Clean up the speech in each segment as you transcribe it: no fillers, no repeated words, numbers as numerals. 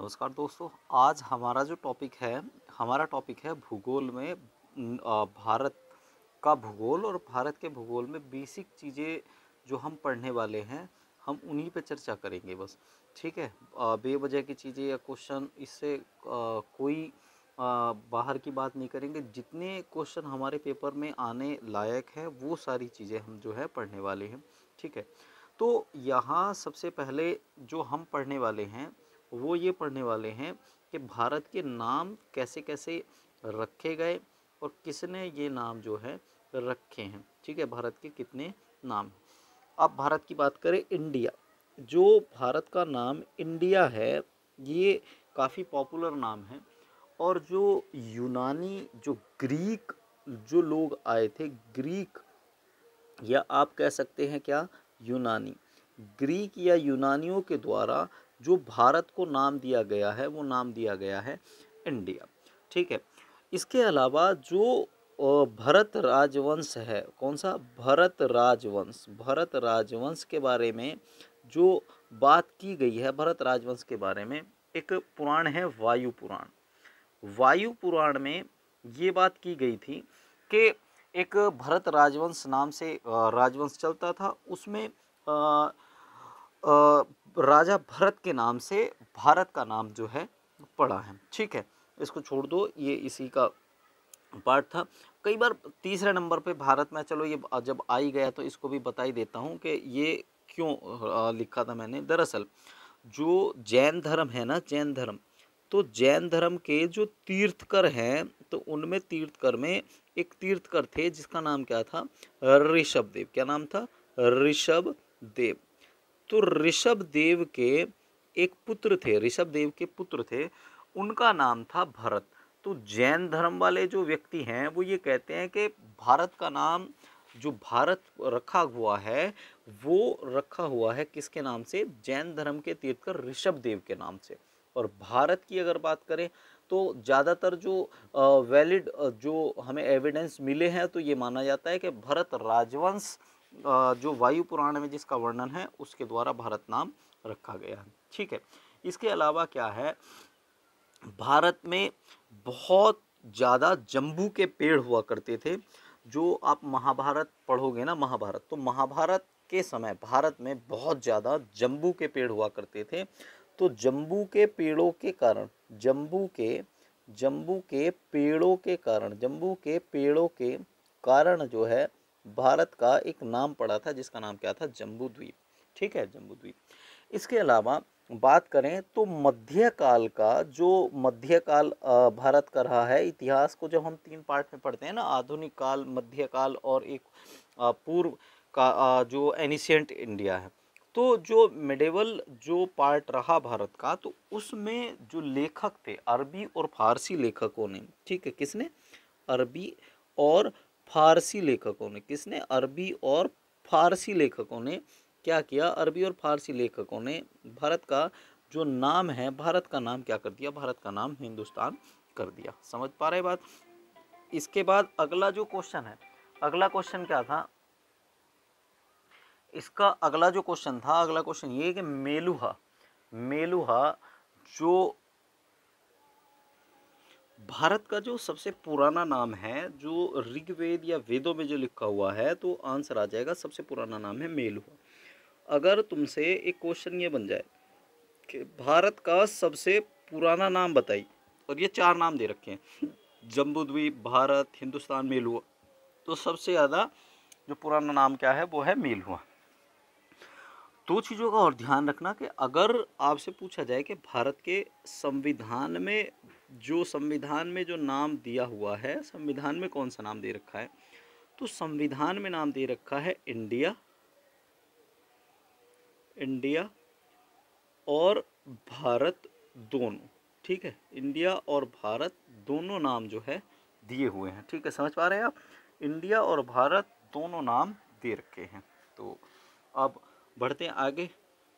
नमस्कार दोस्तों। आज हमारा टॉपिक है भूगोल में भारत का भूगोल और भारत के भूगोल में बेसिक चीज़ें जो हम पढ़ने वाले हैं, हम उन्हीं पे चर्चा करेंगे बस। ठीक है। बेवजह की चीज़ें या क्वेश्चन इससे कोई बाहर की बात नहीं करेंगे। जितने क्वेश्चन हमारे पेपर में आने लायक है वो सारी चीज़ें हम जो है पढ़ने वाले हैं। ठीक है। तो यहाँ सबसे पहले जो हम पढ़ने वाले हैं वो ये पढ़ने वाले हैं कि भारत के नाम कैसे कैसे रखे गए और किसने ये नाम जो है रखे हैं। ठीक है। भारत के कितने नाम हैं। अब भारत की बात करें, इंडिया, जो भारत का नाम इंडिया है ये काफ़ी पॉपुलर नाम है। और जो यूनानी जो ग्रीक जो लोग आए थे, ग्रीक या आप कह सकते हैं क्या, यूनानी, ग्रीक या यूनानियों के द्वारा जो भारत को नाम दिया गया है वो नाम दिया गया है इंडिया। ठीक है। इसके अलावा जो भरत राजवंश है, कौन सा, भरत राजवंश, भरत राजवंश के बारे में जो बात की गई है, भरत राजवंश के बारे में एक पुराण है वायु पुराण। वायु पुराण में ये बात की गई थी कि एक भरत राजवंश नाम से राजवंश चलता था। उसमें राजा भरत के नाम से भारत का नाम जो है पड़ा है। ठीक है। इसको छोड़ दो, ये इसी का पार्ट था। कई बार तीसरे नंबर पे भारत में, चलो ये जब आ ही गया तो इसको भी बता ही देता हूँ कि ये क्यों लिखा था मैंने। दरअसल जो जैन धर्म है ना, जैन धर्म, तो जैन धर्म के जो तीर्थकर हैं, तो उनमें तीर्थकर में एक तीर्थकर थे जिसका नाम क्या था, ऋषभ देव। क्या नाम था, ऋषभ देव। तो ऋषभ देव के एक पुत्र थे, ऋषभ देव के पुत्र थे, उनका नाम था भरत। तो जैन धर्म वाले जो व्यक्ति हैं वो ये कहते हैं कि भारत का नाम जो भारत रखा हुआ है वो रखा हुआ है किसके नाम से, जैन धर्म के तीर्थकर ऋषभ देव के नाम से। और भारत की अगर बात करें तो ज़्यादातर जो वैलिड जो हमें एविडेंस मिले हैं तो ये माना जाता है कि भरत राजवंश जो वायु पुराण में जिसका वर्णन है उसके द्वारा भारत नाम रखा गया है। ठीक है। इसके अलावा क्या है, भारत में बहुत ज़्यादा जम्बू के पेड़ हुआ करते थे। जो आप महाभारत पढ़ोगे ना, महाभारत, तो महाभारत के समय भारत में बहुत ज़्यादा जम्बू के पेड़ हुआ करते थे। तो जम्बू के पेड़ों के कारण, जम्बू के पेड़ों के कारण, जम्बू के पेड़ों के कारण जो है भारत का एक नाम पड़ा था जिसका नाम क्या था, जम्बू द्वीप। ठीक है, जम्बू द्वीप। इसके अलावा बात करें तो मध्यकाल का, जो मध्यकाल भारत का रहा है, इतिहास को जब हम 3 पार्ट में पढ़ते हैं ना, आधुनिक काल, मध्यकाल और एक पूर्व का जो एनिशियंट इंडिया है, तो जो मिडेवल जो पार्ट रहा भारत का, तो उसमें जो लेखक थे अरबी और फारसी लेखकों ने, ठीक है, किसने, अरबी और फारसी लेखकों ने, किसने, अरबी और फारसी लेखकों ने क्या किया, अरबी और फारसी लेखकों ने भारत का जो नाम है, भारत का नाम क्या कर दिया, भारत का नाम हिंदुस्तान कर दिया। समझ पा रहे बात। इसके बाद अगला जो क्वेश्चन है, अगला क्वेश्चन क्या था, इसका अगला जो क्वेश्चन था, अगला क्वेश्चन ये कि मेलुहा, मेलुहा जो भारत का जो सबसे पुराना नाम है, जो ऋग्वेद या वेदों में जो लिखा हुआ है, तो आंसर आ जाएगा, सबसे पुराना नाम है मेलुहा। अगर तुमसे एक क्वेश्चन ये बन जाए कि भारत का सबसे पुराना नाम बताइए, और ये 4 नाम दे रखे हैं, जम्बूद्वीप, भारत, हिंदुस्तान, मेलुहा, तो सबसे ज़्यादा जो पुराना नाम क्या है वो है मेलुहा। 2 चीज़ों का और ध्यान रखना कि अगर आपसे पूछा जाए कि भारत के संविधान में, जो संविधान में जो नाम दिया हुआ है, संविधान में कौन सा नाम दे रखा है, तो संविधान में नाम दे रखा है इंडिया, इंडिया और भारत दोनों। ठीक है, इंडिया और भारत दोनों नाम जो है दिए हुए हैं। ठीक है, समझ पा रहे हैं आप, इंडिया और भारत दोनों नाम दे रखे हैं। तो अब बढ़ते हैं आगे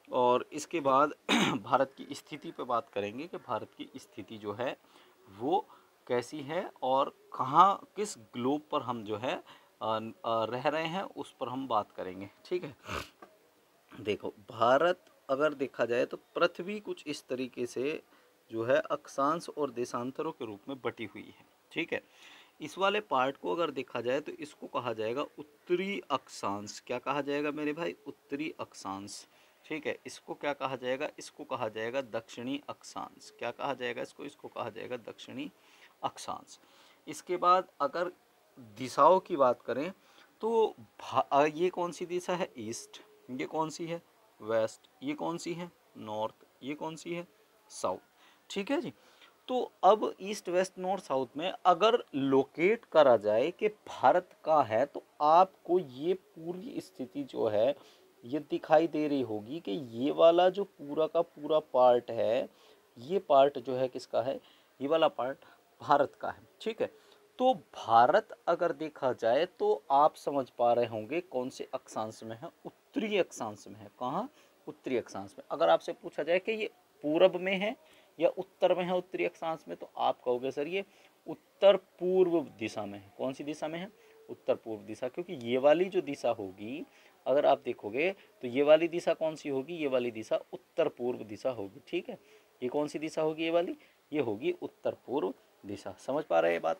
और इसके बाद भारत की स्थिति पे बात करेंगे कि भारत की स्थिति जो है वो कैसी है और कहाँ, किस ग्लोब पर हम जो है रह रहे हैं, उस पर हम बात करेंगे। ठीक है। देखो, भारत अगर देखा जाए तो पृथ्वी कुछ इस तरीके से जो है अक्षांश और देशांतरों के रूप में बटी हुई है। ठीक है, इस वाले पार्ट को अगर देखा जाए तो इसको कहा जाएगा उत्तरी अक्षांश। क्या कहा जाएगा मेरे भाई? उत्तरी अक्षांश। ठीक है, इसको क्या कहा जाएगा? इसको कहा जाएगा दक्षिणी अक्षांश। क्या कहा जाएगा इसको? इसको कहा जाएगा दक्षिणी अक्षांश। इसके बाद अगर दिशाओं की बात करें तो ये कौन सी दिशा है? ईस्ट। ये कौन सी है? वेस्ट। ये कौन सी है? नॉर्थ। ये कौन सी है? साउथ। ठीक है जी। तो अब ईस्ट वेस्ट नॉर्थ साउथ में अगर लोकेट करा जाए कि भारत का है तो आपको ये पूरी स्थिति जो है ये दिखाई दे रही होगी कि ये वाला जो पूरा का पूरा पार्ट है, ये पार्ट जो है किसका है? ये वाला पार्ट भारत का है। ठीक है, तो भारत अगर देखा जाए तो आप समझ पा रहे होंगे कौन से अक्षांश में है? उत्तरी अक्षांश में है। कहाँ? उत्तरी अक्षांश में। अगर आपसे पूछा जाए कि ये पूरब में है या उत्तर में है उत्तरी अक्षांश में, तो आप कहोगे सर ये उत्तर पूर्व दिशा में है। कौन सी दिशा में है? उत्तर पूर्व दिशा। क्योंकि ये वाली जो दिशा होगी अगर आप देखोगे तो ये वाली दिशा कौन सी होगी? ये वाली दिशा उत्तर पूर्व दिशा होगी। ठीक है, ये कौन सी दिशा होगी? ये वाली, ये होगी उत्तर पूर्व दिशा। समझ पा रहे हैं बात?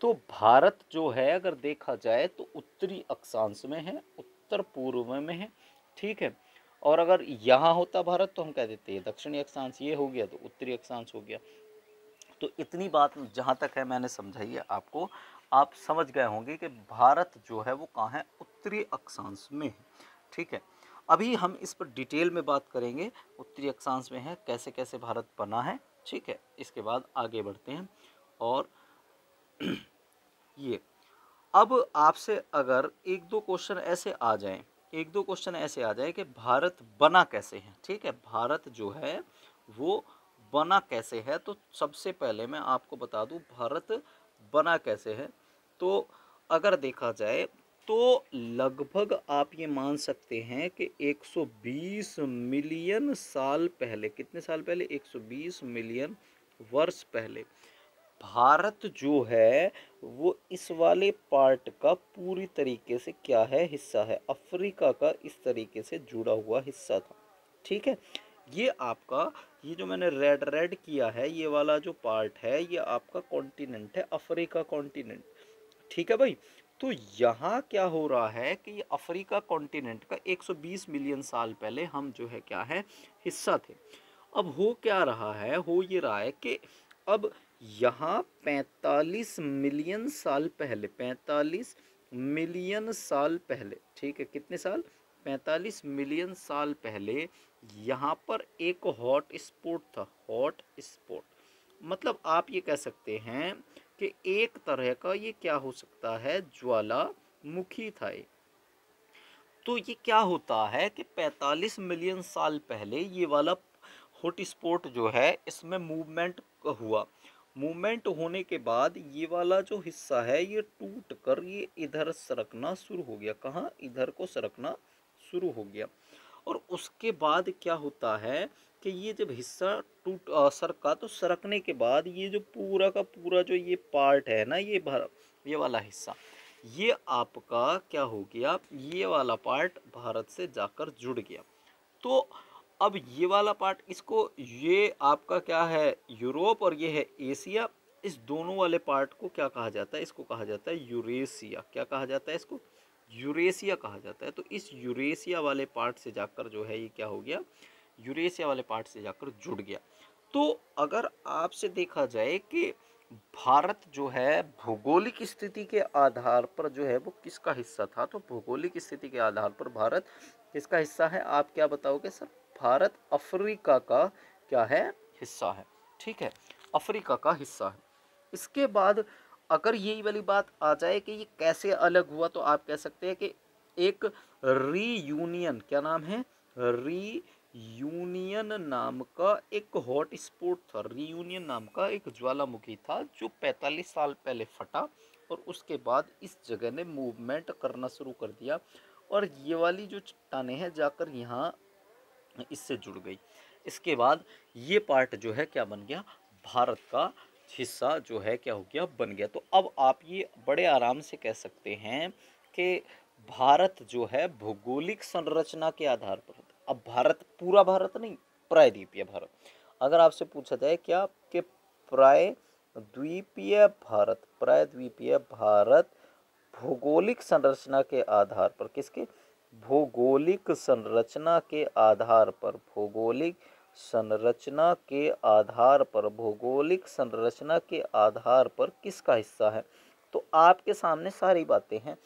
तो भारत जो है अगर देखा जाए तो उत्तरी अक्षांश में है, उत्तर पूर्व में है। ठीक है, और अगर यहाँ होता भारत तो हम कह देते हैं दक्षिणी अक्षांश। ये हो गया तो उत्तरी अक्षांश हो गया। तो इतनी बात जहाँ तक है मैंने समझाई है आपको, आप समझ गए होंगे कि भारत जो है वो कहाँ है? उत्तरी अक्षांश में है। ठीक है, अभी हम इस पर डिटेल में बात करेंगे उत्तरी अक्षांश में है, कैसे कैसे भारत बना है। ठीक है, इसके बाद आगे बढ़ते हैं। और ये अब आपसे अगर एक दो क्वेश्चन ऐसे आ जाएं, एक दो क्वेश्चन ऐसे आ जाए कि भारत बना कैसे है। ठीक है, भारत जो है वो बना कैसे है, तो सबसे पहले मैं आपको बता दूं भारत बना कैसे है। तो अगर देखा जाए तो लगभग आप ये मान सकते हैं कि 120 मिलियन साल पहले, कितने साल पहले? 120 मिलियन वर्ष पहले भारत जो है वो इस वाले पार्ट का पूरी तरीके से क्या है? हिस्सा है। अफ्रीका का इस तरीके से जुड़ा हुआ हिस्सा था। ठीक है, ये आपका, ये जो मैंने रेड रेड किया है ये वाला जो पार्ट है ये आपका कॉन्टिनेंट है, अफ्रीका कॉन्टिनेंट। ठीक है भाई, तो यहाँ क्या हो रहा है कि ये अफ्रीका कॉन्टिनेंट का 120 मिलियन साल पहले हम जो है क्या है? हिस्सा थे। अब हो क्या रहा है? हो ये रहा है कि अब यहाँ 45 मिलियन साल पहले, 45 मिलियन साल पहले, ठीक है, कितने साल? 45 मिलियन साल पहले यहाँ पर एक हॉट स्पॉट था। हॉट स्पॉट मतलब आप ये कह सकते हैं कि एक तरह का ये क्या हो सकता है? ज्वालामुखी था ये। तो ये क्या होता है कि 45 मिलियन साल पहले ये वाला हॉट स्पॉट जो है इसमें मूवमेंट हुआ। मूवमेंट होने के बाद ये वाला जो हिस्सा है ये टूट कर ये इधर सरकना शुरू हो गया। कहाँ? इधर को सरकना शुरू हो गया। और उसके बाद क्या होता है कि ये जब हिस्सा सरका तो सरकने के बाद ये जो पूरा का पूरा जो ये पार्ट है ना, ये वाला हिस्सा, ये आपका क्या हो गया? ये वाला पार्ट भारत से जाकर जुड़ गया। तो अब ये वाला पार्ट, इसको, ये आपका क्या है? यूरोप, और ये है एशिया। इस दोनों वाले पार्ट को क्या कहा जाता है? इसको कहा जाता है यूरेशिया। क्या कहा जाता है इसको? यूरेशिया कहा जाता है। तो इस यूरेशिया वाले पार्ट से जाकर जो है ये क्या हो गया? यूरेशिया वाले पार्ट से जाकर जुड़ गया। तो अगर आपसे देखा जाए कि भारत जो है भौगोलिक स्थिति के आधार पर जो है वो किसका हिस्सा था, तो भौगोलिक स्थिति के आधार पर भारत किसका हिस्सा है? आप क्या बताओगे सर? भारत अफ्रीका का क्या है? हिस्सा है। ठीक है, अफ्रीका का हिस्सा है। इसके बाद अगर यही वाली बात आ जाए कि ये कैसे अलग हुआ, तो आप कह सकते हैं कि एक रीयूनियन, क्या नाम है? रीयूनियन नाम का एक हॉट स्पॉट था। रीयूनियन नाम का एक ज्वालामुखी था जो 45 साल पहले फटा और उसके बाद इस जगह ने मूवमेंट करना शुरू कर दिया और ये वाली जो चट्टानें हैं जाकर यहाँ इससे जुड़ गई। इसके बाद ये पार्ट जो है क्या बन गया? भारत का हिस्सा जो है क्या हो गया? बन गया। तो अब आप ये बड़े आराम से कह सकते हैं कि भारत जो है भौगोलिक संरचना के आधार पर, अब भारत पूरा भारत नहीं, प्रायद्वीपीय भारत। अगर आपसे पूछा जाए क्या कि प्रायद्वीपीय भारत भौगोलिक संरचना के आधार पर, किसके, भौगोलिक संरचना के आधार पर, भौगोलिक संरचना के आधार पर, भौगोलिक संरचना के आधार पर किसका हिस्सा है? तो आपके सामने सारी बातें हैं।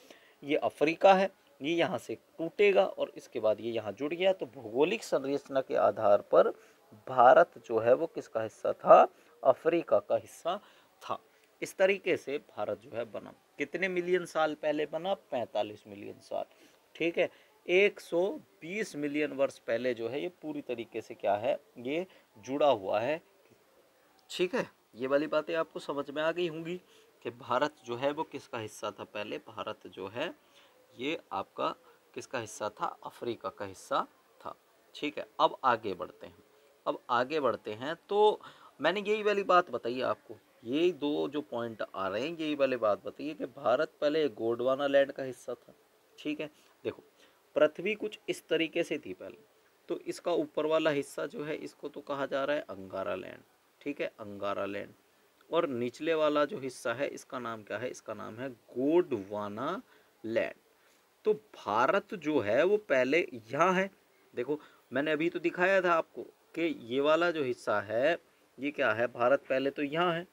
ये अफ्रीका है, ये यहाँ से टूटेगा और इसके बाद ये यहाँ जुड़ गया, तो भौगोलिक संरचना के आधार पर भारत जो है वो किसका हिस्सा था? अफ्रीका का हिस्सा था। इस तरीके से भारत जो है बना। कितने मिलियन साल पहले बना? 45 मिलियन साल। ठीक है, 120 मिलियन वर्ष पहले जो है ये पूरी तरीके से क्या है, ये जुड़ा हुआ है। ठीक है, ये वाली बातें आपको समझ में आ गई होंगी कि भारत जो है वो किसका हिस्सा था पहले। भारत जो है ये आपका किसका हिस्सा था? अफ्रीका का हिस्सा था। ठीक है, अब आगे बढ़ते हैं। अब आगे बढ़ते हैं तो मैंने यही वाली बात बताई आपको, यही दो जो पॉइंट आ रहे हैं यही वाली बात बताइए कि भारत पहले गोंडवाना लैंड का हिस्सा था। ठीक है, देखो पृथ्वी कुछ इस तरीके से थी पहले, तो इसका ऊपर वाला हिस्सा जो है इसको तो कहा जा रहा है अंगारा लैंड। ठीक है, अंगारा लैंड। और निचले वाला जो हिस्सा है इसका नाम क्या है? इसका नाम है गोंडवाना लैंड। तो भारत जो है वो पहले यहाँ है। देखो मैंने अभी तो दिखाया था आपको कि ये वाला जो हिस्सा है ये क्या है, भारत पहले तो यहाँ है,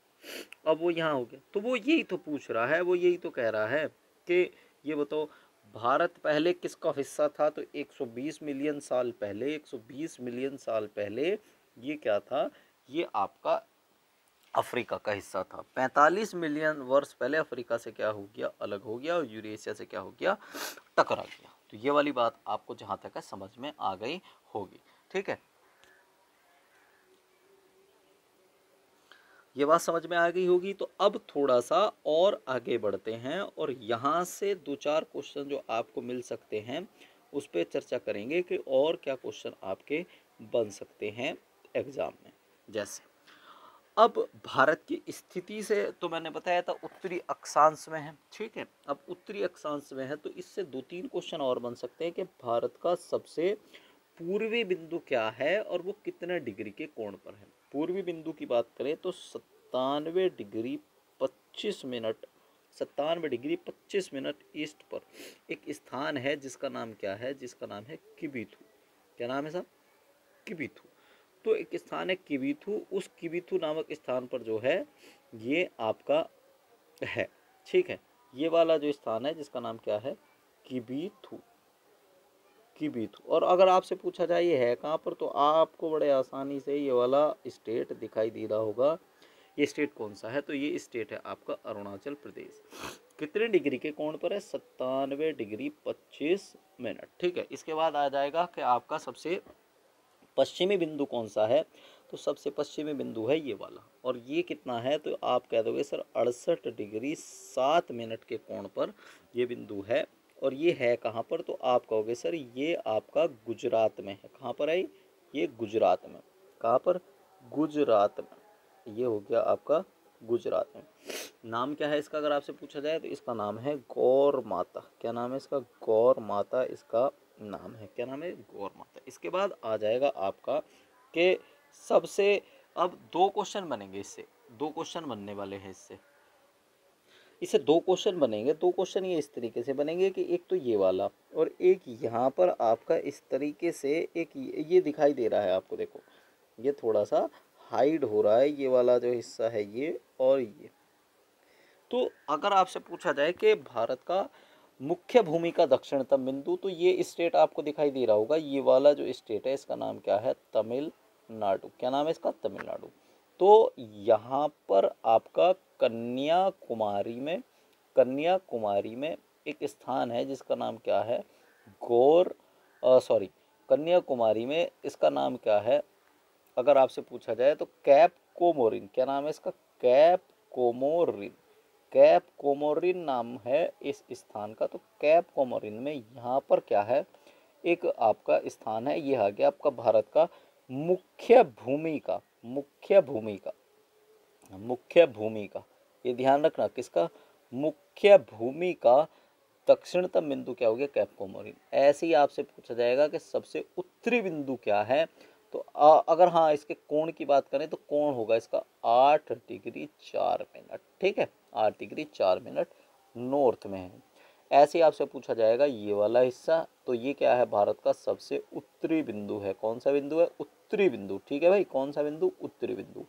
अब वो यहाँ हो गया। तो वो यही तो पूछ रहा है, वो यही तो कह रहा है कि ये बताओ भारत पहले किसका हिस्सा था? तो 120 मिलियन साल पहले, 120 मिलियन साल पहले ये क्या था? ये आपका अफ्रीका का हिस्सा था। 45 मिलियन वर्ष पहले अफ्रीका से क्या हो गया? अलग हो गया और यूरेशिया से क्या हो गया? टकरा गया। तो ये वाली बात आपको जहां तक है समझ में आ गई होगी। ठीक है, ये बात समझ में आ गई होगी। तो अब थोड़ा सा और आगे बढ़ते हैं और यहाँ से दो चार क्वेश्चन जो आपको मिल सकते हैं उस पर चर्चा करेंगे कि और क्या क्वेश्चन आपके बन सकते हैं एग्जाम में। जैसे अब भारत की स्थिति से तो मैंने बताया था उत्तरी अक्षांश में है। ठीक है, अब उत्तरी अक्षांश में है तो इससे दो तीन क्वेश्चन और बन सकते हैं कि भारत का सबसे पूर्वी बिंदु क्या है और वो कितने डिग्री के कोण पर है। पूर्वी बिंदु की बात करें तो 97 degree 25 minute, 97 degree 25 minute east पर एक स्थान है जिसका नाम क्या है? जिसका नाम है किबिथु। क्या नाम है साहब? किबिथु। तो एक स्थान है किबिथु, उस किबिथु नामक स्थान पर जो है ये आपका है। ठीक है, ये वाला जो स्थान है जिसका नाम क्या है? किबिथु। किबिथु। और अगर आपसे पूछा जाए ये है कहाँ पर, तो आपको बड़े आसानी से ये वाला स्टेट दिखाई दे रहा होगा। ये स्टेट कौन सा है? तो ये स्टेट है आपका अरुणाचल प्रदेश। कितने डिग्री के कोण पर है? 97 डिग्री 25 मिनट। ठीक है, इसके बाद आ जाएगा कि आपका सबसे पश्चिमी बिंदु कौन सा है? तो सबसे पश्चिमी बिंदु है ये वाला। और ये कितना है? तो आप कह दोगे सर 68 डिग्री 7 मिनट के कोण पर ये बिंदु है। और ये है कहाँ पर? तो आप कहोगे सर ये आपका गुजरात में है। कहाँ पर है ये? गुजरात में। कहाँ पर? गुजरात में। ये हो गया आपका गुजरात में। नाम क्या है इसका अगर आपसे पूछा जाए तो इसका नाम है गौर माता। क्या नाम है इसका? गौर माता इसका नाम है। क्या नाम है? गौर माता। इसके बाद आ जाएगा आपका कि सबसे, अब दो क्वेश्चन बनेंगे इससे, दो क्वेश्चन बनने वाले हैं इससे दो क्वेश्चन बनेंगे। दो क्वेश्चन ये इस तरीके से बनेंगे कि एक तो ये वाला और एक यहाँ पर आपका इस तरीके से एक ये दिखाई दे रहा है आपको। देखो ये थोड़ा सा हाइड हो रहा है ये वाला जो हिस्सा है ये और ये। तो अगर आपसे पूछा जाए कि भारत का मुख्य भूमि का दक्षिणतम बिंदु, तो ये स्टेट आपको दिखाई दे रहा होगा। ये वाला जो स्टेट है इसका नाम क्या है? तमिलनाडु। क्या नाम है इसका? तमिलनाडु। तो यहाँ पर आपका कन्याकुमारी में एक स्थान है जिसका नाम क्या है? कन्याकुमारी में इसका नाम क्या है? अगर आपसे पूछा जाए तो कैप कोमोरिन। क्या नाम है इसका? Cap Comorin. कैप कोमोरिन नाम है इस स्थान का। तो कैप कोमोरिन में यहाँ पर क्या है? एक आपका स्थान है। ये आ गया आपका भारत का मुख्य भूमि का, ये ध्यान रखना किसका? मुख्य भूमि का दक्षिणतम बिंदु क्या हो गया? Cap Comorin. ऐसे ही आपसे पूछा जाएगा कि सबसे उत्तरी बिंदु क्या है? तो अगर हाँ इसके कोण की बात करें तो कोण होगा इसका 8 डिग्री 4 मिनट, ठीक है, 8 डिग्री 4 मिनट नॉर्थ में है। ऐसे ही आपसे पूछा जाएगा ये वाला हिस्सा, तो ये क्या है, भारत का सबसे उत्तरी बिंदु है। कौन सा बिंदु है, उत्तरी बिंदु, ठीक है भाई, कौन सा बिंदु, उत्तरी बिंदु।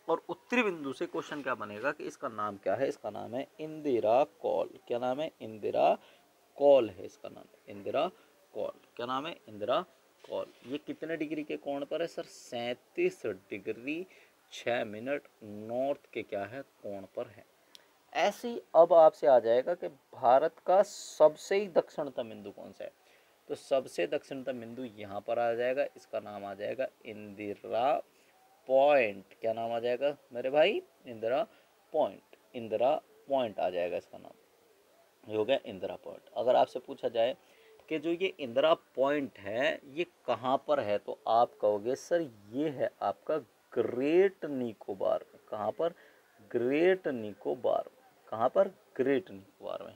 और उत्तरी बिंदु से क्वेश्चन क्या बनेगा कि इसका नाम क्या है, इसका नाम है इंदिरा कॉल। क्या नाम है, इंदिरा कॉल है इसका नाम, इंदिरा कॉल। क्या नाम है, इंदिरा कॉल। ये कितने डिग्री के कोण पर है सर, 37 डिग्री 6 मिनट नॉर्थ के क्या है, कोण पर है। ऐसे ही अब आपसे आ जाएगा कि भारत का सबसे ही दक्षिणतम बिंदु कौन सा है, तो सबसे दक्षिणतम बिंदु यहाँ पर आ जाएगा, इसका नाम आ जाएगा इंदिरा पॉइंट। क्या नाम आ जाएगा मेरे भाई, इंदिरा पॉइंट, इंदिरा पॉइंट आ जाएगा इसका नाम, ये हो गया इंदिरा पॉइंट। अगर आपसे पूछा जाए कि जो ये इंदिरा पॉइंट है ये कहाँ पर है, तो आप कहोगे सर ये है आपका ग्रेट निकोबार में। कहाँ पर, ग्रेट निकोबार में। कहाँ पर, ग्रेट निकोबार में।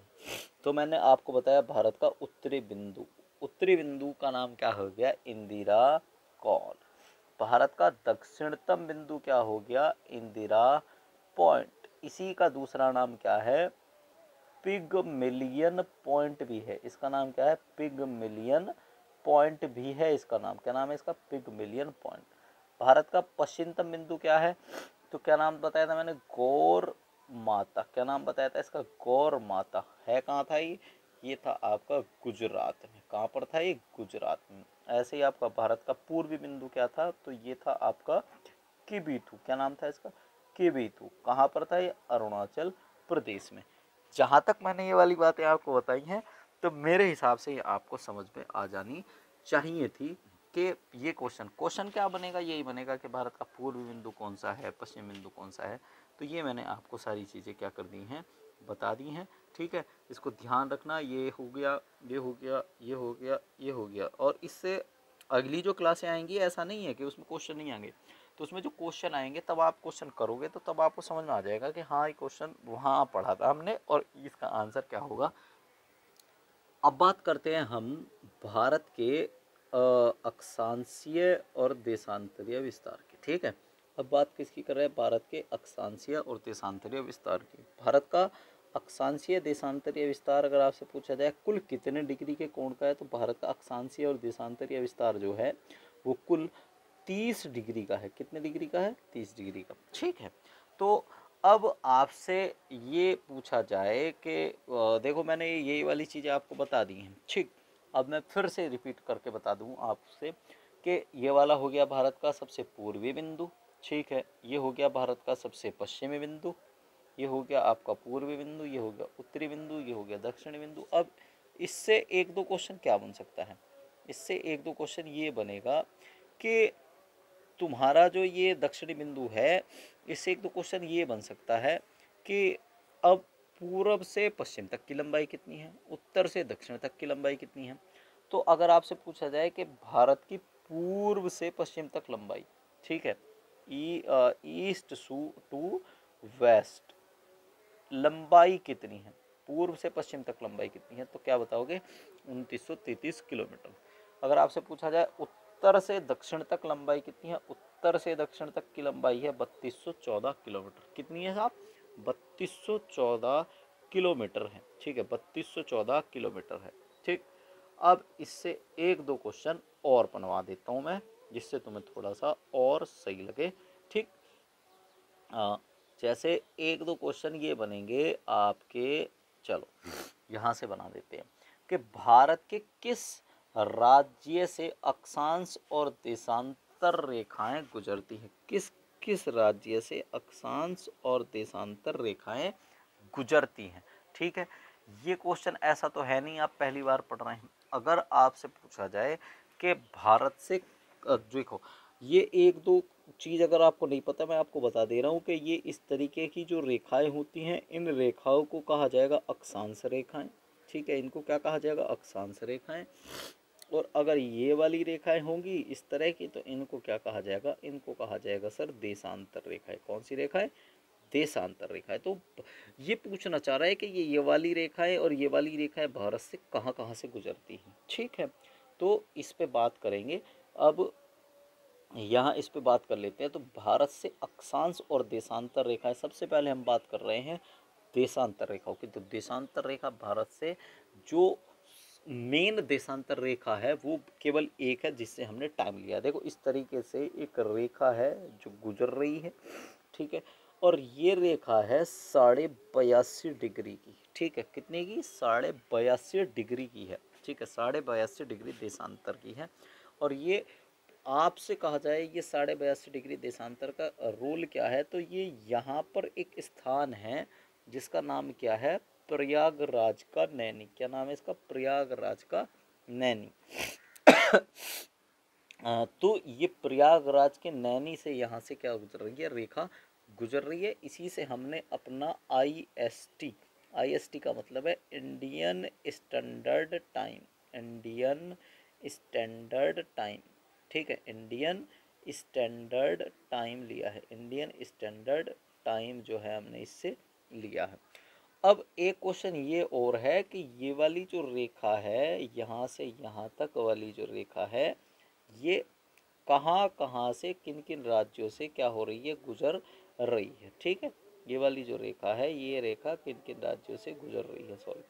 तो मैंने आपको बताया भारत का उत्तरी बिंदु, उत्तरी बिंदु का नाम क्या हो गया, इंदिरा कॉल। भारत का दक्षिणतम बिंदु क्या हो गया, इंदिरा पॉइंट। इसी का दूसरा नाम क्या है, पिगमिलियन पॉइंट भी है। इसका नाम क्या है, पिगमिलियन पॉइंट भी है इसका नाम। क्या नाम है इसका, पिगमिलियन पॉइंट। भारत का पश्चिमतम बिंदु क्या है, तो क्या नाम बताया था मैंने, गौर माता। क्या नाम बताया था इसका, गौर माता। है कहाँ था ये था आपका गुजरात में। कहाँ पर था ये, गुजरात में। ऐसे ही आपका भारत का पूर्वी बिंदु क्या था, तो ये था आपका किबीथू। क्या नाम था इसका, किबीथू। कहाँ पर था ये, अरुणाचल प्रदेश में। जहाँ तक मैंने ये वाली बातें आपको बताई हैं, तो मेरे हिसाब से ये आपको समझ में आ जानी चाहिए थी कि ये क्वेश्चन क्या बनेगा, यही बनेगा कि भारत का पूर्वी बिंदु कौन सा है, पश्चिम बिंदु कौन सा है। तो ये मैंने आपको सारी चीज़ें क्या कर दी हैं, बता दी हैं, ठीक है। इसको ध्यान रखना, ये हो गया, ये हो गया, ये हो गया, ये हो गया। और इससे अगली जो क्लासें आएंगी ऐसा नहीं है कि उसमें क्वेश्चन नहीं आएंगे, तो उसमें जो क्वेश्चन आएंगे तब आप क्वेश्चन करोगे तो तब आपको समझ में आ जाएगा कि हाँ ये क्वेश्चन वहाँ पढ़ा था हमने और इसका आंसर क्या होगा। अब बात करते हैं हम भारत के अक्षांशीय और देशांतरीय विस्तार की, ठीक है। अब बात किसकी कर रहे हैं, भारत के अक्षांशीय और देशांतरीय विस्तार की। भारत का अक्षांशीय देशांतरीय विस्तार अगर आपसे पूछा जाए कुल कितने डिग्री के कोण का है, तो भारत का अक्षांशीय और देशांतरीय विस्तार जो है वो कुल 30 डिग्री का है। कितने डिग्री का है, 30 डिग्री का, ठीक है। तो अब आपसे ये पूछा जाए कि देखो मैंने यही वाली चीज़ें आपको बता दी हैं, ठीक। अब मैं फिर से रिपीट करके बता दूं आपसे कि ये वाला हो गया भारत का सबसे पूर्वी बिंदु, ठीक है। ये हो गया भारत का सबसे पश्चिमी बिंदु, ये हो गया आपका पूर्वी बिंदु, ये हो गया उत्तरी बिंदु, ये हो गया दक्षिणी बिंदु। अब इससे एक दो क्वेश्चन क्या बन सकता है, इससे एक दो क्वेश्चन ये बनेगा कि तुम्हारा जो ये दक्षिणी बिंदु है, इससे एक दो क्वेश्चन ये बन सकता है कि अब पूरब से पश्चिम तक की लंबाई कितनी है, उत्तर से दक्षिण तक की लंबाई कितनी है। तो अगर आपसे पूछा जाए कि भारत की पूर्व से पश्चिम तक लंबाई, ठीक है, ईस्ट टू वेस्ट लंबाई कितनी है, पूर्व से पश्चिम तक लंबाई कितनी है, तो क्या बताओगे, 2933 किलोमीटर। अगर आपसे पूछा जाए उत्तर से दक्षिण तक लंबाई कितनी है, उत्तर से दक्षिण तक की लंबाई है 3214 किलोमीटर। कितनी है साहब, 3214 किलोमीटर है, ठीक है, 3214 किलोमीटर है, ठीक। अब इससे एक दो क्वेश्चन और बनवा देता हूँ मैं, जिससे तुम्हें थोड़ा सा और सही लगे, ठीक। जैसे एक दो क्वेश्चन ये बनेंगे आपके, चलो यहाँ से बना देते हैं कि भारत के किस राज्य से अक्षांश और देशांतर रेखाएं गुजरती हैं, किस किस राज्य से अक्षांश और देशांतर रेखाएं गुजरती हैं, ठीक है। ये क्वेश्चन ऐसा तो है नहीं आप पहली बार पढ़ रहे हैं। अगर आपसे पूछा जाए कि भारत से देखो ये एक दो चीज़ अगर आपको नहीं पता मैं आपको बता दे रहा हूँ कि ये इस तरीके की जो रेखाएं होती हैं इन रेखाओं को कहा जाएगा अक्षांश रेखाएं, ठीक है, इनको क्या कहा जाएगा, अक्षांश रेखाएं। और अगर ये वाली रेखाएं होंगी इस तरह की तो इनको क्या कहा जाएगा, इनको कहा जाएगा सर देशांतर रेखाएं। कौन सी रेखाएं, देशांतर रेखाएं। तो ये पूछना चाह रहा है कि ये वाली रेखाएं और ये वाली रेखाएं भारत से कहाँ कहाँ से गुजरती हैं, ठीक है। तो इस पे बात करेंगे। अब यहाँ इस पे बात कर लेते हैं। तो भारत से अक्षांश और देशांतर रेखा है, सबसे पहले हम बात कर रहे हैं देशांतर रेखाओं की। तो देशांतर रेखा भारत से जो मेन देशांतर रेखा है वो केवल एक है जिससे हमने टाइम लिया। देखो इस तरीके से एक रेखा है जो गुजर रही है, ठीक है, और ये रेखा है 82.5 डिग्री की, ठीक है, कितने की, 82.5 डिग्री की है, ठीक है, 82.5 डिग्री देशांतर की है। और ये आपसे कहा जाए ये 82.5 डिग्री देशांतर का रोल क्या है, तो ये यहाँ पर एक स्थान है जिसका नाम क्या है, प्रयागराज का नैनी। क्या नाम है इसका, प्रयागराज का नैनी। तो ये प्रयागराज के नैनी से यहाँ से क्या गुजर रही है, रेखा गुजर रही है। इसी से हमने अपना IST का मतलब है Indian standard time, Indian standard time, ठीक है, इंडियन स्टैंडर्ड टाइम लिया है, इंडियन स्टैंडर्ड टाइम जो है हमने इससे लिया है। अब एक क्वेश्चन ये और है कि ये वाली जो रेखा है यहाँ से यहाँ तक वाली जो रेखा है, ये कहाँ कहाँ से किन किन राज्यों से क्या हो रही है, गुजर रही है, ठीक है। ये वाली जो रेखा है, ये रेखा किन किन राज्यों से गुजर रही है, सॉरी,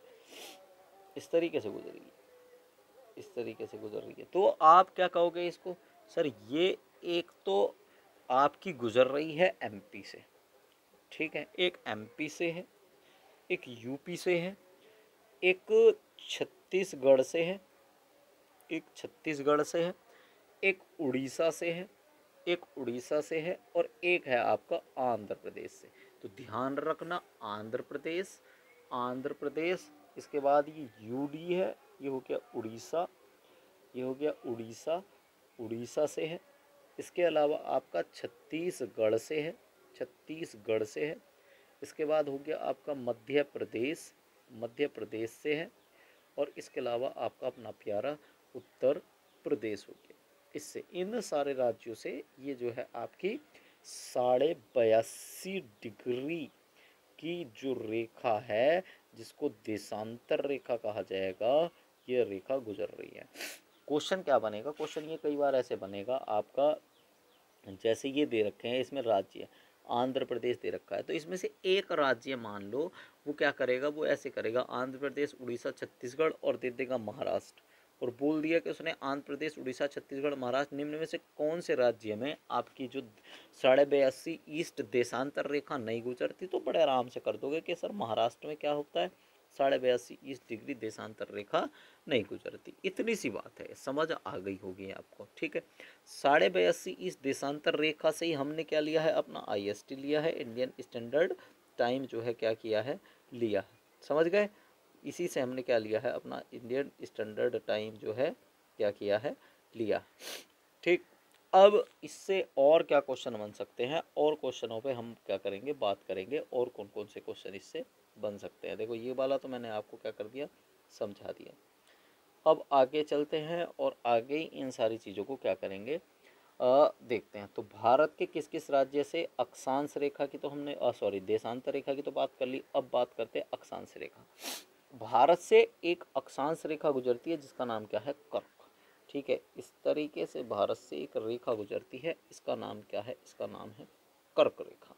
इस तरीके से गुजर रही है, इस तरीके से गुजर रही है। तो आप क्या कहोगे इसको, सर ये एक तो आपकी गुजर रही है MP से, ठीक है, एक MP से है, एक UP से है, एक छत्तीसगढ़ से है, एक छत्तीसगढ़ से है, एक उड़ीसा से है, एक उड़ीसा से है, और एक है आपका आंध्र प्रदेश से। तो ध्यान रखना, आंध्र प्रदेश, आंध्र प्रदेश, इसके बाद ये UD है, ये हो गया उड़ीसा, ये हो गया उड़ीसा, उड़ीसा से है। इसके अलावा आपका छत्तीसगढ़ से है, छत्तीसगढ़ से है। इसके बाद हो गया आपका मध्य प्रदेश, मध्य प्रदेश से है। और इसके अलावा आपका अपना प्यारा उत्तर प्रदेश हो गया। इससे इन सारे राज्यों से ये जो है आपकी 82.5 डिग्री की जो रेखा है, जिसको देशांतर रेखा कहा जाएगा, ये रेखा गुजर रही है। क्वेश्चन क्या बनेगा, क्वेश्चन ये कई बार ऐसे बनेगा आपका, जैसे ये दे रखे हैं इसमें राज्य, आंध्र प्रदेश दे रखा है, तो इसमें से एक राज्य मान लो, वो क्या करेगा, वो ऐसे करेगा, आंध्र प्रदेश, उड़ीसा, छत्तीसगढ़, और दे देगा महाराष्ट्र, और बोल दिया कि उसने आंध्र प्रदेश, उड़ीसा, छत्तीसगढ़, महाराष्ट्र, निम्न में से कौन से राज्य में आपकी जो 82.5 ईस्ट देशांतर रेखा नहीं गुजरती, तो बड़े आराम से कर दोगे कि सर महाराष्ट्र में क्या होता है, 82.5 ईस्ट डिग्री देशांतर रेखा नहीं गुजरती। इतनी सी बात है, समझ आ गई होगी आपको, ठीक है। 82.5 इस देशांतर रेखा से ही हमने क्या लिया है, अपना IST लिया है, इंडियन स्टैंडर्ड टाइम जो है क्या किया है, लिया है, समझ गए। इसी से हमने क्या लिया है, अपना इंडियन स्टैंडर्ड टाइम जो है क्या किया है, लिया, ठीक। अब इससे और क्या क्वेश्चन बन सकते हैं, और क्वेश्चनों पे हम क्या करेंगे, बात करेंगे, और कौन कौन से क्वेश्चन इससे बन सकते हैं। देखो ये वाला तो मैंने आपको क्या कर दिया, समझा दिया। अब आगे चलते हैं और आगे इन सारी चीज़ों को क्या करेंगे, देखते हैं। तो भारत के किस किस राज्य से अक्षांश रेखा की तो हमने सॉरी देशांतर रेखा की तो बात कर ली, अब बात करते हैं अक्षांश रेखा। भारत से एक अक्षांश रेखा गुजरती है जिसका नाम क्या है, कर्क, ठीक है। इस तरीके से भारत से एक रेखा गुजरती है, इसका नाम क्या है, इसका नाम है कर्क रेखा।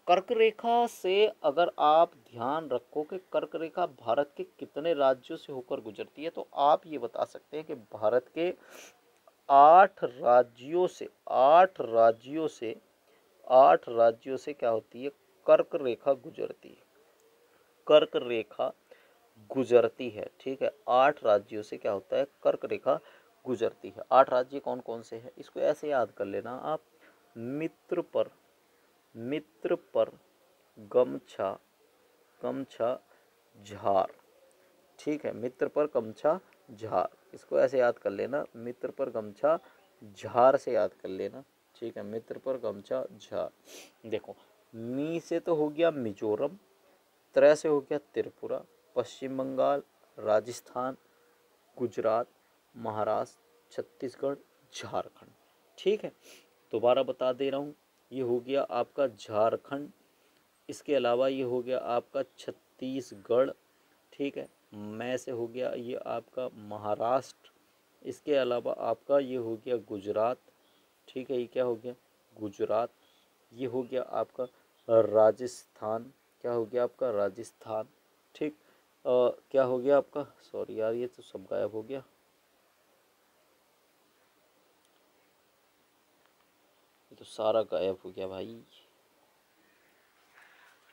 कर्क रेखा से अगर आप ध्यान रखो कि कर्क रेखा भारत के कितने राज्यों से होकर गुजरती है, तो आप ये बता सकते हैं कि भारत के 8 राज्यों से, 8 राज्यों से, 8 राज्यों से क्या होती है, कर्क रेखा गुजरती है, कर्क रेखा गुजरती है, ठीक है। 8 राज्यों से क्या होता है, कर्क रेखा गुजरती है। 8 राज्य कौन कौन से हैं, इसको ऐसे याद कर लेना आप, मित्र पर, मित्र पर, गमछा, गमछा, झार, ठीक है, मित्र पर गमछा झार, इसको ऐसे याद कर लेना, मित्र पर गमछा झार से याद कर लेना, ठीक है, मित्र पर गमछा झार। देखो मी से तो हो गया मिजोरम, त्र से हो गया त्रिपुरा, पश्चिम बंगाल, राजस्थान, गुजरात, महाराष्ट्र, छत्तीसगढ़, झारखंड, ठीक है। दोबारा बता दे रहा हूँ, ये हो गया आपका झारखंड, इसके अलावा ये हो गया आपका छत्तीसगढ़, ठीक है। मैं से हो गया ये आपका महाराष्ट्र, इसके अलावा आपका ये हो गया गुजरात, ठीक है, ये क्या हो गया, गुजरात। ये हो गया आपका राजस्थान, क्या हो गया आपका राजस्थान। ठीक, क्या हो गया आपका, सॉरी यार ये तो सब गायब हो गया, ये तो सारा गायब हो गया भाई।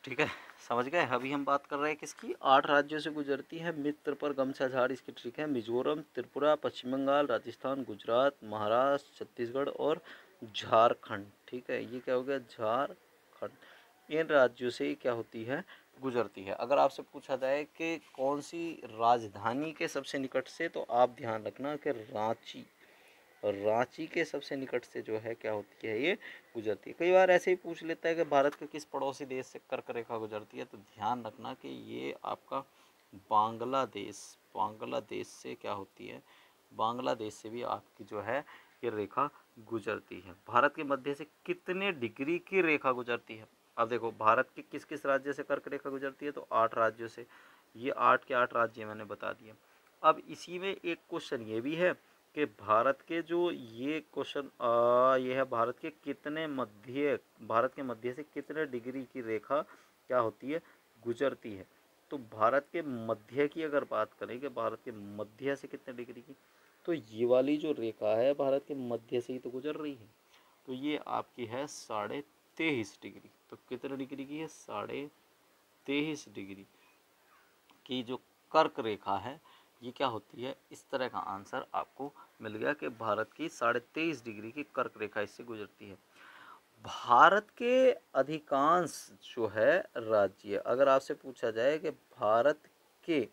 ठीक है, समझ गए। अभी हम बात कर रहे हैं किसकी, 8 राज्यों से गुजरती है मित्र पर गमछा झाड़ इसकी। ठीक है, मिजोरम, त्रिपुरा, पश्चिम बंगाल, राजस्थान, गुजरात, महाराष्ट्र, छत्तीसगढ़ और झारखंड। ठीक है, ये क्या हो गया, झारखंड। इन राज्यों से क्या होती है, गुजरती है। अगर आपसे पूछा जाए कि कौन सी राजधानी के सबसे निकट से, तो आप ध्यान रखना कि रांची, रांची के सबसे निकट से जो है क्या होती है, ये गुजरती है। कई बार ऐसे ही पूछ लेता है कि भारत के किस पड़ोसी देश से कर्क रेखा गुजरती है, तो ध्यान रखना कि ये आपका बांग्लादेश, बांग्लादेश से क्या होती है, बांग्लादेश से भी आपकी जो है ये रेखा गुजरती है। भारत के मध्य से कितने डिग्री की रेखा गुजरती है, अब देखो भारत के किस किस राज्य से कर्क रेखा गुजरती है, तो 8 राज्यों से। ये 8 के 8 राज्य मैंने बता दिए। अब इसी में एक क्वेश्चन ये भी है कि भारत के जो ये क्वेश्चन ये है, भारत के कितने मध्य, भारत के मध्य से कितने डिग्री की रेखा क्या होती है, गुजरती है। तो भारत के मध्य की अगर बात करें कि भारत के मध्य से कितने डिग्री की, तो ये वाली जो रेखा है भारत के मध्य से ही तो गुजर रही है। तो ये आपकी है 23.5 डिग्री। तो कितने डिग्री की है, 23.5 डिग्री की जो कर्क रेखा है, ये क्या होती है, इस तरह का आंसर आपको मिल गया कि भारत की 23.5 डिग्री की कर्क रेखा इससे गुजरती है। भारत के अधिकांश जो है राज्य, अगर आपसे पूछा जाए कि के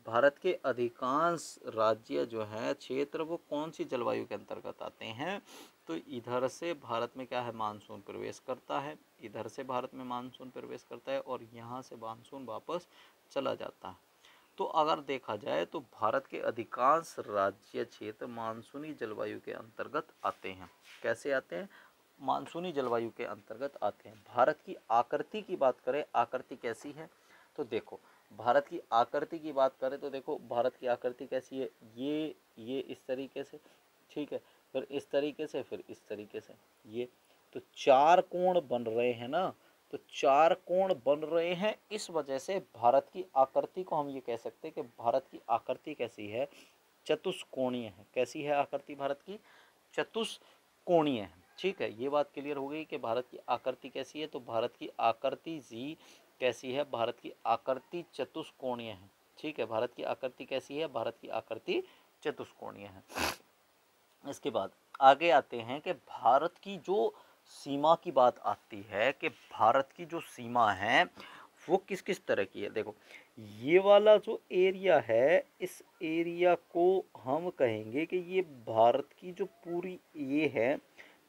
भारत के अधिकांश राज्य जो है, क्षेत्र, वो कौन सी जलवायु के अंतर्गत आते हैं, तो इधर से भारत में क्या है, मानसून प्रवेश करता है, इधर से भारत में मानसून प्रवेश करता है और यहाँ से मानसून वापस चला जाता है। तो अगर देखा जाए तो भारत के अधिकांश राज्य क्षेत्र मानसूनी जलवायु के अंतर्गत आते हैं। कैसे आते हैं, मानसूनी जलवायु के अंतर्गत आते हैं। भारत की आकृति की बात करें, आकृति कैसी है, तो देखो भारत की आकृति की बात करें तो देखो भारत की आकृति कैसी है, ये इस तरीके से, ठीक है, फिर इस तरीके से, फिर इस तरीके से, ये तो 4 कोण बन रहे हैं ना, तो 4 कोण बन रहे हैं, इस वजह से भारत की आकृति को हम ये कह सकते हैं कि भारत की आकृति कैसी है, चतुष्कोणीय है। कैसी है आकृति भारत की, चतुष्कोणीय है। ठीक है, ये बात क्लियर हो गई कि भारत की आकृति कैसी है, तो भारत की आकृति जी कैसी है, भारत की आकृति चतुष्कोणीय है। ठीक है, भारत की आकृति कैसी है, भारत की आकृति चतुष्कोणीय है। इसके बाद आगे आते हैं कि भारत की जो सीमा की बात आती है कि भारत की जो सीमा है वो किस किस तरह की है। देखो ये वाला जो एरिया है, इस एरिया को हम कहेंगे कि ये भारत की जो पूरी ये है,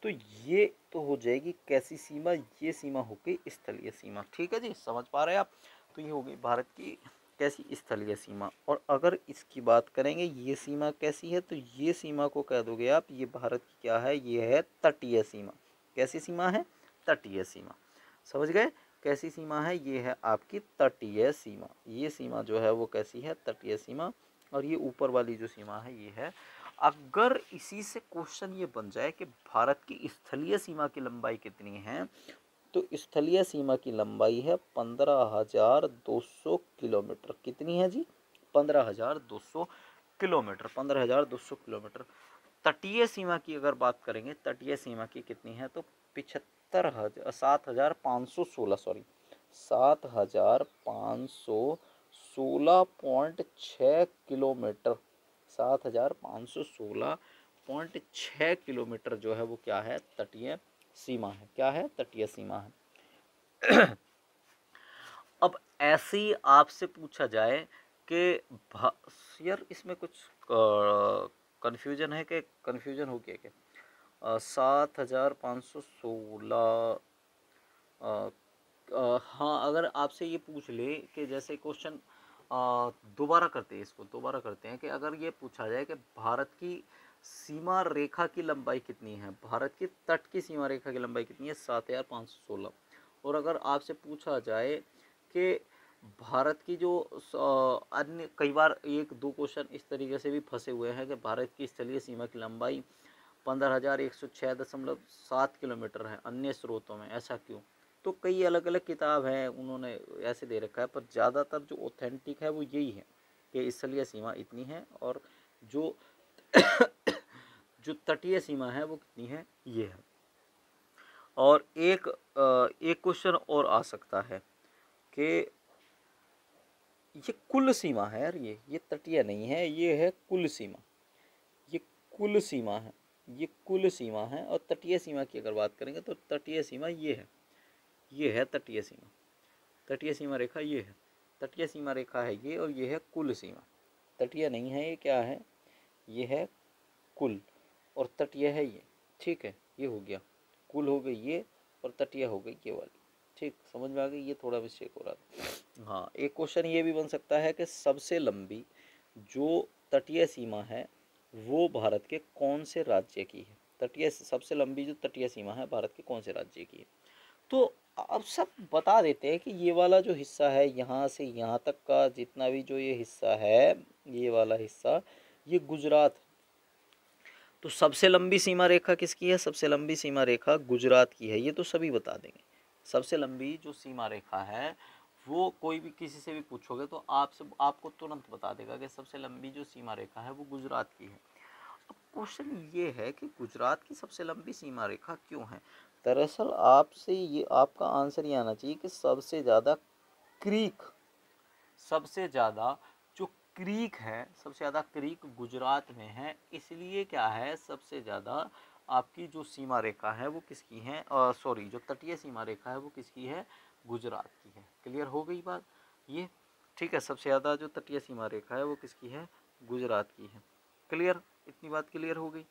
तो ये तो हो जाएगी कैसी सीमा, ये सीमा हो गई स्थलीय सीमा। ठीक है जी, समझ पा रहे हैं आप। तो ये हो गई भारत की कैसी, स्थलीय सीमा। और अगर इसकी बात करेंगे ये सीमा कैसी है, तो ये सीमा को कह दोगे आप, ये भारत की क्या है, ये है तटीय सीमा। कैसी सीमा है, तटीय सीमा। समझ गए, कैसी सीमा है, ये है आपकी तटीय सीमा। ये सीमा जो है वो कैसी है, तटीय सीमा। और ये ऊपर वाली जो सीमा है ये है। अगर इसी से क्वेश्चन ये बन जाए कि भारत की स्थलीय सीमा की लंबाई कितनी है, तो स्थलीय सीमा की लंबाई है 15,200 किलोमीटर। कितनी है जी, 15,200 किलोमीटर, 15,200 किलोमीटर। तटीय सीमा की अगर बात करेंगे, तटीय सीमा की कितनी है, तो 7,516, सॉरी 7,516.6 किलोमीटर, 7,516.6 किलोमीटर जो है वो क्या है, तटीय सीमा है। क्या है, तटीय सीमा है। अब ऐसे ही आपसे पूछा जाए कि यार इसमें कुछ कन्फ्यूजन है, कि कन्फ्यूजन हो गया क्या, 7,516, हाँ अगर आपसे ये पूछ ले कि जैसे क्वेश्चन दोबारा करते हैं, इसको दोबारा करते हैं कि अगर ये पूछा जाए कि भारत की सीमा रेखा की लंबाई कितनी है, भारत की तट की सीमा रेखा की लंबाई कितनी है, 7,516। और अगर आपसे पूछा जाए कि भारत की जो अन्य, कई बार एक दो क्वेश्चन इस तरीके से भी फंसे हुए हैं कि भारत की स्थलीय सीमा की लंबाई 15,106.7 किलोमीटर है अन्य स्रोतों में। ऐसा क्यों? तो कई अलग अलग किताब हैं, उन्होंने ऐसे दे रखा है, पर ज़्यादातर जो ऑथेंटिक है वो यही है कि स्थलीय सीमा इतनी है और जो जो तटीय सीमा है वो कितनी है, ये है। और एक क्वेश्चन और आ सकता है कि ये कुल सीमा है यार, ये तटीय नहीं है, ये है कुल सीमा, ये कुल सीमा है, ये कुल सीमा है। और तटीय सीमा की अगर बात करेंगे तो तटीय सीमा ये है तटीय सीमा, तटीय सीमा रेखा ये है, तटीय सीमा रेखा है ये, और ये है कुल सीमा। तटीय नहीं है ये, क्या है, ये है कुल, और तटीय है ये। ठीक है, ये हो गया, कुल हो गई ये, और तटीय हो गई ये वाली। ठीक, समझ में आ गई? ये थोड़ा मिस्टेक हो रहा था। हाँ, एक क्वेश्चन ये भी बन सकता है कि सबसे लंबी जो तटीय सीमा है वो भारत के कौन से राज्य की है? तटीय सबसे लंबी जो तटीय सीमा है भारत के कौन से राज्य की है? तो अब सब बता देते हैं कि ये वाला जो हिस्सा है, यहाँ से यहाँ तक का जितना भी जो ये हिस्सा है, ये वाला हिस्सा, ये गुजरात। तो सबसे लंबी सीमा रेखा किसकी है? सबसे लंबी सीमा रेखा गुजरात की है, ये तो सभी बता देंगे। सबसे लंबी जो सीमा रेखा है वो कोई भी किसी से भी पूछोगे तो आपको तुरंत बता देगा कि सबसे लंबी जो सीमा रेखा है वो गुजरात की है। अब क्वेश्चन ये है कि गुजरात की सबसे लंबी सीमा रेखा क्यों है? दरअसल आपसे ये आपका आंसर ये आना चाहिए कि सबसे ज़्यादा क्रीक, सबसे ज़्यादा जो क्रीक है, सबसे ज़्यादा क्रीक गुजरात में है। इसलिए क्या है, सबसे ज़्यादा आपकी जो सीमा रेखा है वो किसकी है, सॉरी, जो तटीय सीमा रेखा है वो किसकी है? गुजरात की है। क्लियर हो गई बात ये? ठीक है, सबसे ज़्यादा जो तटीय सीमा रेखा है वो किसकी है? गुजरात की है। क्लियर? इतनी बात क्लियर हो गई।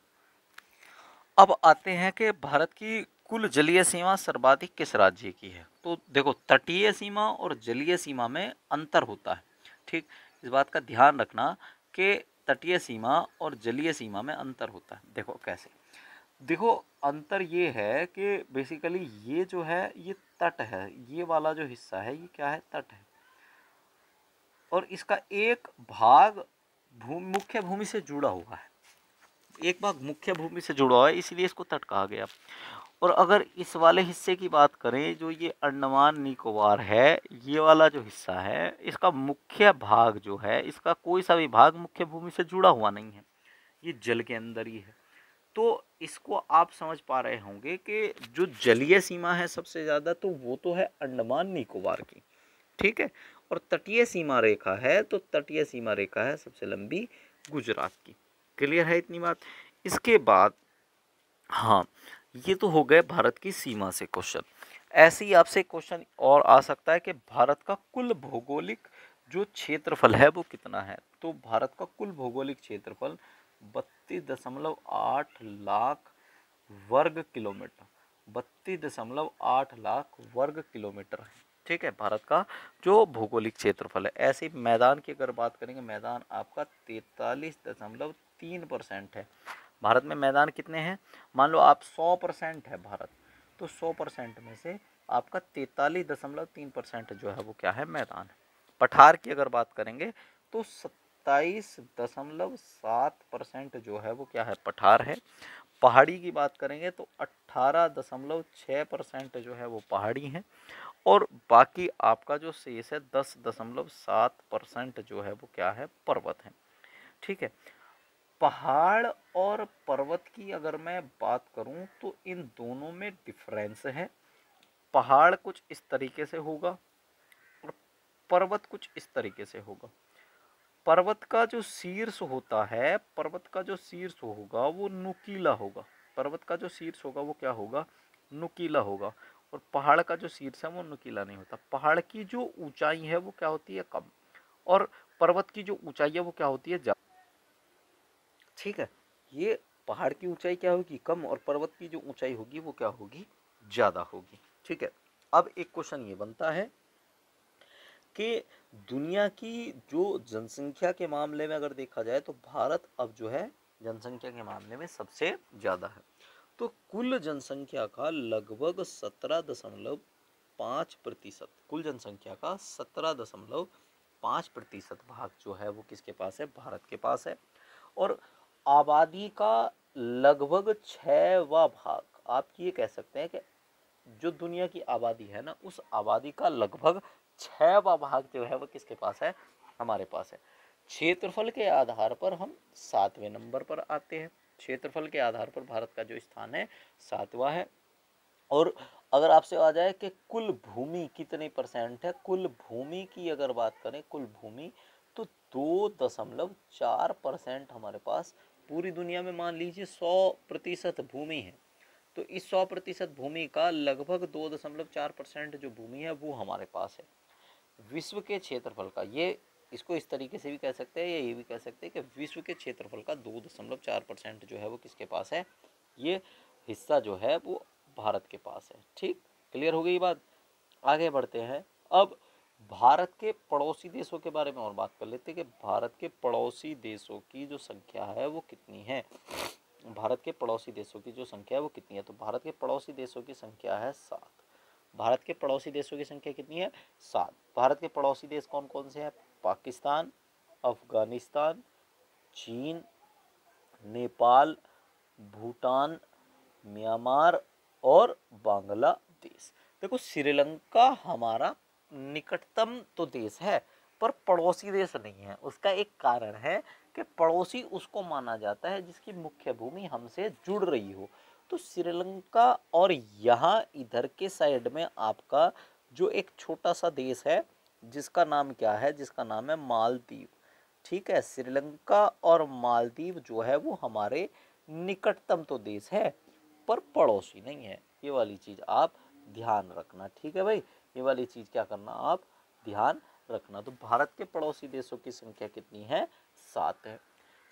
अब आते हैं कि भारत की कुल जलीय सीमा सर्वाधिक किस राज्य की है? तो देखो, तटीय सीमा और जलीय सीमा में अंतर होता है। ठीक, इस बात का ध्यान रखना कि तटीय सीमा और जलीय सीमा में अंतर होता है। देखो कैसे, देखो अंतर ये है कि बेसिकली ये जो है ये तट है, ये वाला जो हिस्सा है ये क्या है? तट है, और इसका एक भाग मुख्य भूमि से जुड़ा हुआ है, एक भाग मुख्य भूमि से जुड़ा हुआ है, इसलिए इसको तट कहा गया। और अगर इस वाले हिस्से की बात करें, जो ये अंडमान निकोबार है, ये वाला जो हिस्सा है, इसका मुख्य भाग जो है, इसका कोई सा भी भाग मुख्य भूमि से जुड़ा हुआ नहीं है, ये जल के अंदर ही है। तो इसको आप समझ पा रहे होंगे कि जो जलीय सीमा है सबसे ज़्यादा, तो वो तो है अंडमान निकोबार की। ठीक है, और तटीय सीमा रेखा है, तो तटीय सीमा रेखा है सबसे लंबी गुजरात की। क्लियर है इतनी बात? इसके बाद, हाँ, ये तो हो गए भारत की सीमा से क्वेश्चन। ऐसे ही आपसे क्वेश्चन और आ सकता है कि भारत का कुल भौगोलिक जो क्षेत्रफल है वो कितना है? तो भारत का कुल भौगोलिक क्षेत्रफल 32.8 लाख वर्ग किलोमीटर, 32.8 लाख वर्ग किलोमीटर है। ठीक है, भारत का जो भौगोलिक क्षेत्रफल है। ऐसे ही मैदान की अगर बात करेंगे, मैदान आपका 43.3% है। भारत में मैदान कितने हैं? मान लो आप 100% है भारत, तो 100% में से आपका 43.3% जो है वो क्या है? मैदान है। पठार की अगर बात करेंगे तो 27.7% जो है वो क्या है? पठार है। पहाड़ी की बात करेंगे तो 18.6% जो है वो पहाड़ी है, और बाकी आपका जो शेष है 10.7% जो है वो क्या है? पर्वत है। ठीक है, पहाड़ और पर्वत की अगर मैं बात करूं तो इन दोनों में डिफरेंस है। पहाड़ कुछ इस तरीके से होगा और पर्वत कुछ इस तरीके से होगा। पर्वत का जो शीर्ष होता है, पर्वत का जो शीर्ष होगा वो नुकीला होगा। पर्वत का जो शीर्ष होगा वो क्या होगा? नुकीला होगा। और पहाड़ का जो शीर्ष है वो नुकीला नहीं होता। पहाड़ की जो ऊंचाई है वो क्या होती है? कम। और पर्वत की जो ऊंचाई है वो क्या होती है? ज्यादा। ठीक है, ये पहाड़ की ऊंचाई क्या होगी? कम, और पर्वत की जो ऊंचाई होगी वो क्या होगी? ज्यादा होगी। ठीक है, अब एक क्वेश्चन ये बनता है कि दुनिया की जो जनसंख्या के मामले में अगर देखा जाए तो भारत अब जो है जनसंख्या के मामले में सबसे ज्यादा है। तो कुल जनसंख्या का लगभग 17.5%, कुल जनसंख्या का 17.5% भाग जो है वो किसके पास है? भारत के पास है। और आबादी का लगभग 6वां भाग, आप ये कह सकते हैं कि जो दुनिया की आबादी है ना, उस आबादी का लगभग 6वां भाग जो है वो किसके पास है, हमारे पास है। क्षेत्रफल के आधार पर हम 7वें नंबर पर आते हैं। क्षेत्रफल के आधार पर भारत का जो स्थान है 7वां है। और अगर आपसे आ जाए कि कुल भूमि कितने परसेंट है, कुल भूमि की अगर बात करें, कुल भूमि तो 2.4% हमारे पास पूरी दुनिया में, मान लीजिए 100% भूमि है, तो इस 100% भूमि का लगभग 2.4% जो भूमि है वो हमारे पास है। विश्व के क्षेत्रफल का, ये इसको इस तरीके से भी कह सकते हैं या ये भी कह सकते हैं कि विश्व के क्षेत्रफल का 2.4% जो है वो किसके पास है, ये हिस्सा जो है वो भारत के पास है। ठीक, क्लियर हो गई बात। आगे बढ़ते हैं। अब भारत के पड़ोसी देशों के बारे में और बात कर लेते हैं कि भारत के पड़ोसी देशों की जो संख्या है वो कितनी है। भारत के पड़ोसी देशों की जो संख्या है वो कितनी है, तो भारत के पड़ोसी देशों की संख्या है 7। भारत के पड़ोसी देशों की संख्या कितनी है, 7। भारत के पड़ोसी देश कौन कौन से हैं, पाकिस्तान, अफगानिस्तान, चीन, नेपाल, भूटान, म्यांमार और बांग्लादेश। देखो श्रीलंका हमारा निकटतम तो देश है पर पड़ोसी देश नहीं है। उसका एक कारण है कि पड़ोसी उसको माना जाता है जिसकी मुख्य भूमि हमसे जुड़ रही हो। तो श्रीलंका और यहाँ इधर के साइड में आपका जो एक छोटा सा देश है जिसका नाम क्या है, जिसका नाम है मालदीव। ठीक है, श्रीलंका और मालदीव जो है वो हमारे निकटतम तो देश है पर पड़ोसी नहीं है। ये वाली चीज़ आप ध्यान रखना। ठीक है भाई, ये वाली चीज़ क्या करना, आप ध्यान रखना। तो भारत के पड़ोसी देशों की संख्या कितनी है, 7 है।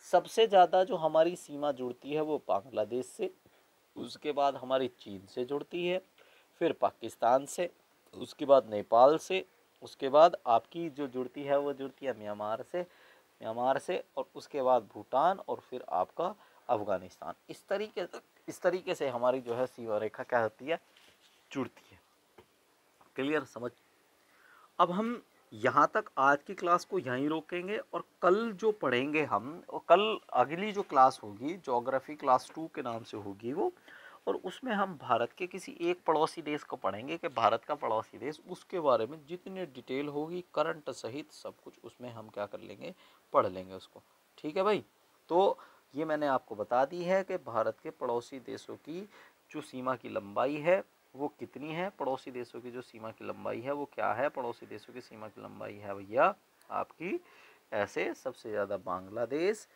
सबसे ज़्यादा जो हमारी सीमा जुड़ती है वो बांग्लादेश से, उसके बाद हमारी चीन से जुड़ती है, फिर पाकिस्तान से, उसके बाद नेपाल से, उसके बाद आपकी जो जुड़ती है वो जुड़ती है म्यांमार से और उसके बाद भूटान और फिर आपका अफगानिस्तान। इस तरीके से हमारी जो है सीमा रेखा क्या होती है, जुड़ती है। क्लियर, समझ। अब हम यहाँ तक आज की क्लास को यहीं रोकेंगे और कल जो पढ़ेंगे हम, और कल अगली जो क्लास होगी ज्योग्राफी क्लास 2 के नाम से होगी वो, और उसमें हम भारत के किसी एक पड़ोसी देश को पढ़ेंगे कि भारत का पड़ोसी देश, उसके बारे में जितनी डिटेल होगी करंट सहित सब कुछ उसमें हम क्या कर लेंगे, पढ़ लेंगे उसको। ठीक है भाई, तो ये मैंने आपको बता दी है कि भारत के पड़ोसी देशों की जो सीमा की लंबाई है वो कितनी है, पड़ोसी देशों की जो सीमा की लंबाई है वो क्या है। पड़ोसी देशों की सीमा की लंबाई है भैया आपकी ऐसे, सबसे ज़्यादा बांग्लादेश,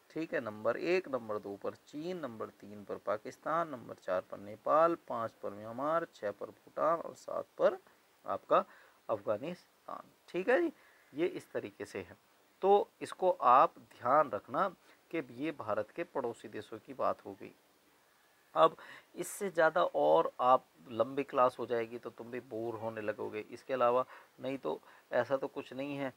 ठीक है, नंबर 1, नंबर 2 पर चीन, नंबर 3 पर पाकिस्तान, नंबर 4 पर नेपाल, 5 पर म्यांमार, 6 पर भूटान और 7 पर आपका अफगानिस्तान। ठीक है जी, ये इस तरीके से है। तो इसको आप ध्यान रखना कि ये भारत के पड़ोसी देशों की बात हो गई। अब इससे ज़्यादा और आप लंबी क्लास हो जाएगी तो तुम भी बोर होने लगोगे। इसके अलावा नहीं तो ऐसा तो कुछ नहीं है